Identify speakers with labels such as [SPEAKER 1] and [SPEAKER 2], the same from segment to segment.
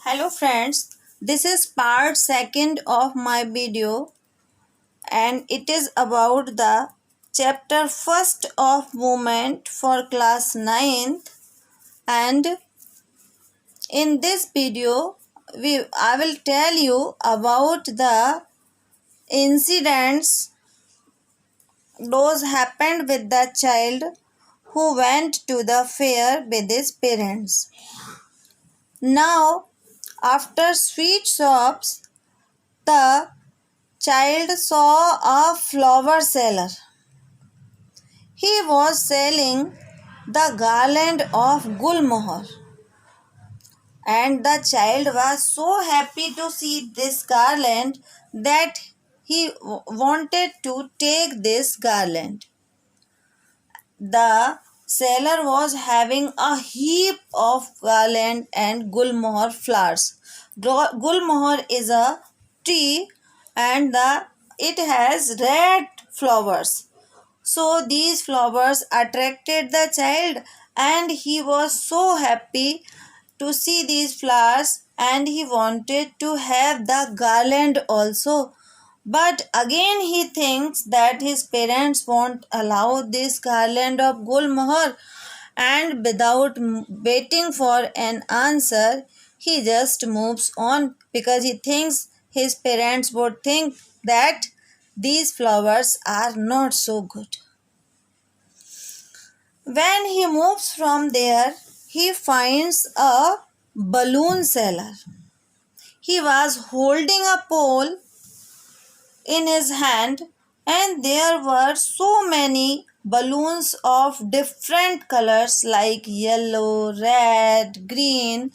[SPEAKER 1] Hello friends, this is part second of my video and it is about the chapter first of movement for class 9th, and in this video I will tell you about the incidents those happened with the child who went to the fair with his parents. Now, after sweet shops, the child saw a flower seller. He was selling the garland of Gulmohar, and the child was so happy to see this garland that he wanted to take this garland. The seller was having a heap of garland and Gulmohar flowers. Gulmohar is a tree and it has red flowers. So these flowers attracted the child and he was so happy to see these flowers and he wanted to have the garland also. But again he thinks that his parents won't allow this garland of Gulmohar, and without waiting for an answer he just moves on because he thinks his parents would think that these flowers are not so good. When he moves from there, he finds a balloon seller. He was holding a pole in his hand, and there were so many balloons of different colors like yellow, red, green,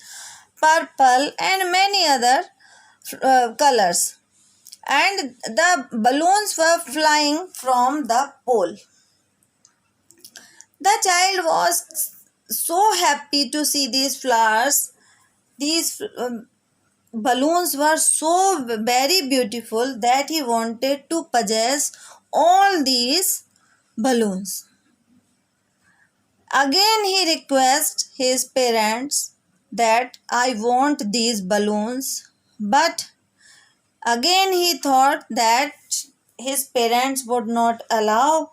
[SPEAKER 1] purple, and many other colors. And the balloons were flying from the pole. The child was so happy to see these flowers. These balloons were so very beautiful that he wanted to possess all these balloons. Again, he requests his parents that I want these balloons, but again he thought that his parents would not allow.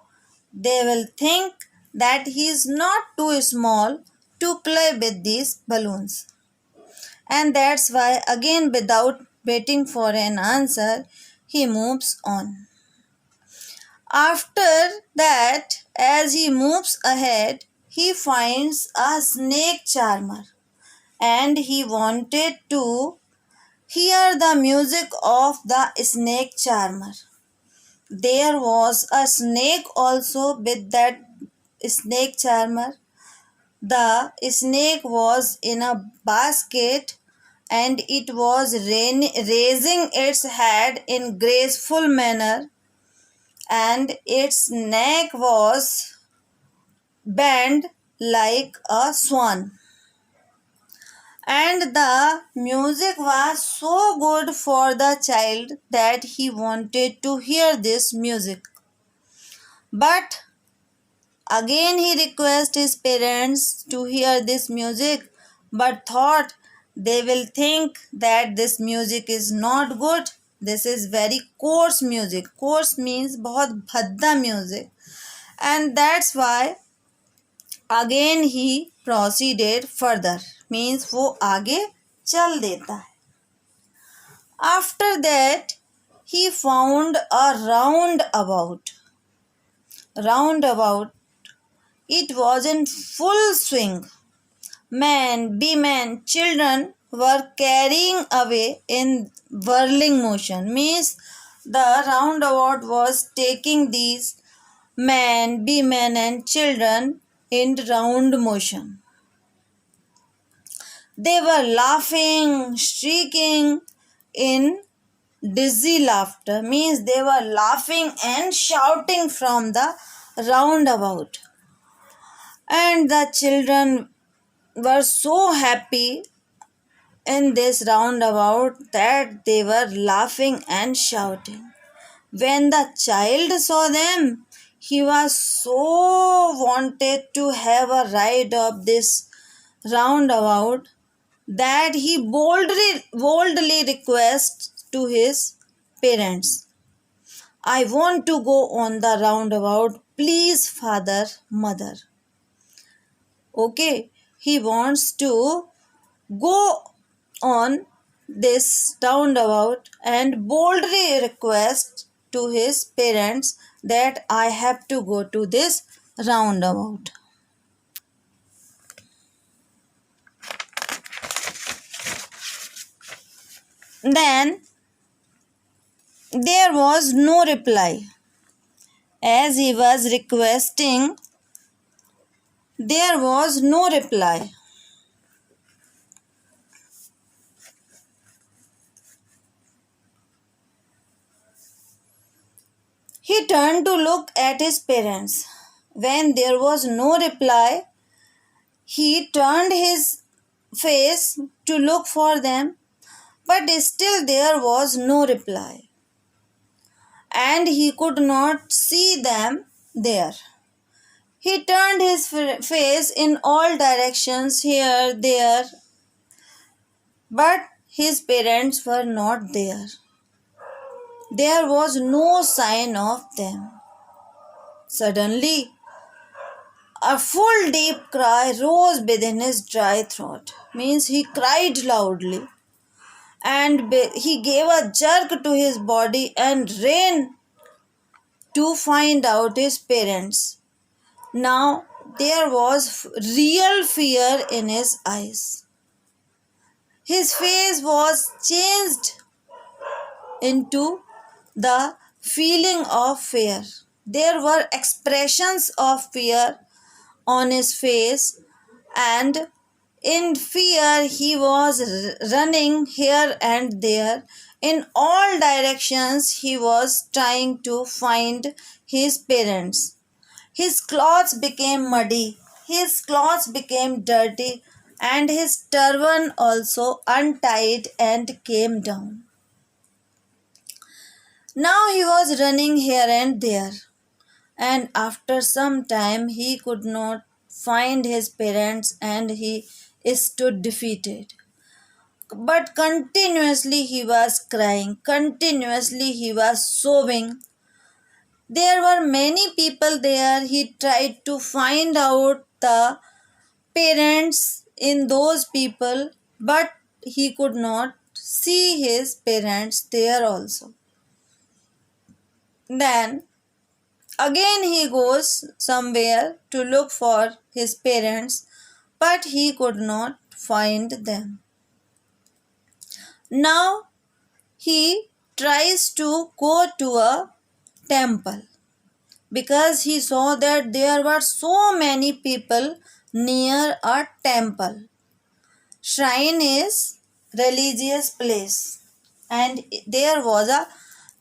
[SPEAKER 1] They will think that he is not too small to play with these balloons. And that's why, again, without waiting for an answer, he moves on. After that, as he moves ahead, he finds a snake charmer and he wanted to hear the music of the snake charmer. There was a snake also with that snake charmer. The snake was in a basket and it was raising its head in graceful manner, and its neck was bent like a swan. And the music was so good for the child that he wanted to hear this music. But again he requested his parents to hear this music, but thought they will think that this music is not good. This is very coarse music. Coarse means बहुत भद्दा music. And that's why again he proceeded further. Means वो आगे चल देता है. After that he found a roundabout. Roundabout. It was in full swing. Men, women, children were carrying away in whirling motion. Means the roundabout was taking these men, women, and children in round motion. They were laughing, shrieking in dizzy laughter. Means they were laughing and shouting from the roundabout. And the children were so happy in this roundabout that they were laughing and shouting. When the child saw them, he was so wanted to have a ride of this roundabout that he boldly requests to his parents, I want to go on the roundabout, please, father, mother. Okay, he wants to go on this roundabout and boldly request to his parents that I have to go to this roundabout. Then there was no reply. As he was requesting, there was no reply. He turned to look at his parents. When there was no reply, he turned his face to look for them, but still there was no reply, and he could not see them there. He turned his face in all directions, here, there, but his parents were not there. There was no sign of them. Suddenly, a full deep cry rose within his dry throat. Means he cried loudly, and he gave a jerk to his body and ran to find out his parents. Now there was real fear in his eyes. His face was changed into the feeling of fear. There were expressions of fear on his face, and in fear he was running here and there. In all directions he was trying to find his parents. His clothes became muddy, his clothes became dirty, and his turban also untied and came down. Now he was running here and there, and after some time he could not find his parents and he stood defeated. But continuously he was crying, continuously he was sobbing. There were many people there. He tried to find out the parents in those people, but he could not see his parents there also. Then again he goes somewhere to look for his parents, but he could not find them. Now he tries to go to a temple because he saw that there were so many people near a temple. Shrine is religious place, and there was a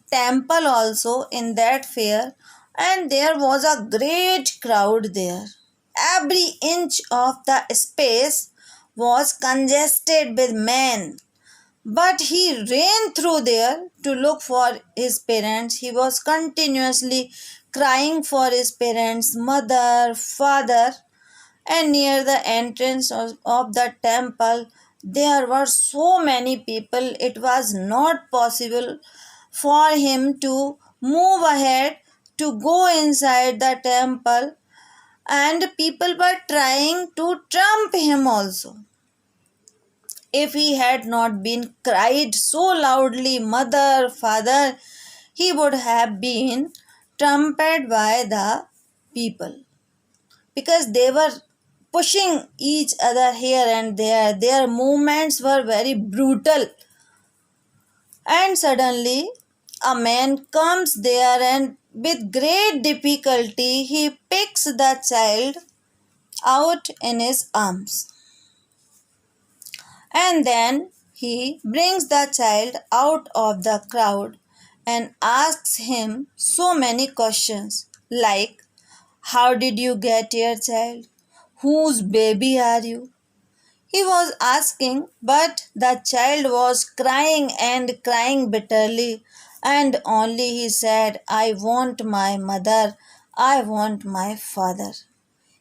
[SPEAKER 1] temple also in that fair, and there was a great crowd there. Every inch of the space was congested with men, but he ran through there to look for his parents. He was continuously crying for his parents, mother, father, and near the entrance of the temple there were so many people, it was not possible for him to move ahead to go inside the temple, and people were trying to trump him also. If he had not been cried so loudly, mother, father, he would have been trumped by the people, because they were pushing each other here and there. Their movements were very brutal. And suddenly, a man comes there, and with great difficulty, he picks the child out in his arms. And then he brings the child out of the crowd and asks him so many questions like, how did you get your child? Whose baby are you? He was asking, but the child was crying and crying bitterly, and only he said, I want my mother, I want my father.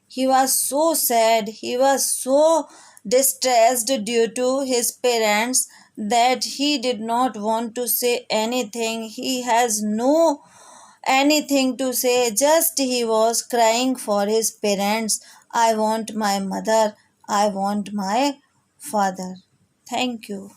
[SPEAKER 1] He was so sad, he was so distressed due to his parents that he did not want to say anything. He has no anything to say, just he was crying for his parents. I want my mother, I want my father. Thank you.